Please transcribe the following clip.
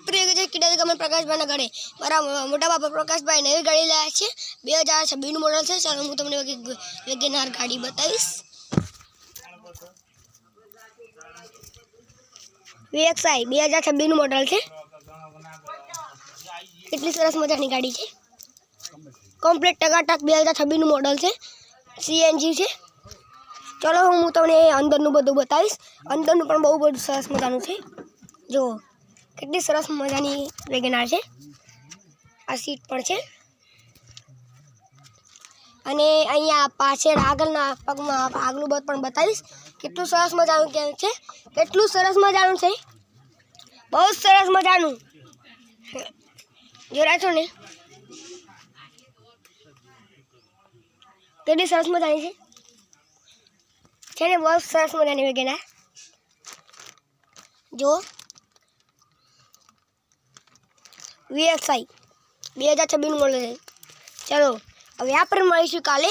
પ્રિય છે કિડાઈ ગમે પ્રકાશભાઈના ઘરે મારા મોટા બાપા પ્રકાશભાઈ નવી ગાડી લાવ્યા છે 2026 નું મોડલ છે ચાલો હું તમને વેગેનાર ગાડી બતાવીશ VXI 2026 નું મોડલ છે કેટલી સરસ મજાની ગાડી છે કમ્પ્લીટ ટકાટક 2026 નું મોડલ છે CNG છે ચલો હું તમને અંદરનું બધું બતાવીશ અંદરનું પણ બહુ બધું સરસ મજાનું છે જો કેટલી સરસ મજાની વેગેનાર છે આ સીટ પણ છે અને અહીંયા પાછળ આગળના પગમાં આગલું બધ પણ બતાવીશ કેટલું સરસ મજાનું છે કેટલું સરસ મજાનું છે બહુ સરસ મજાનું જોરા છો ને કેટલી સરસ મજાની છે ને બહુ સરસ મજાની વેગેનાર જો VXI 2026 નું મોડલ છે ચલો હવે આપણે મળીશું કાલે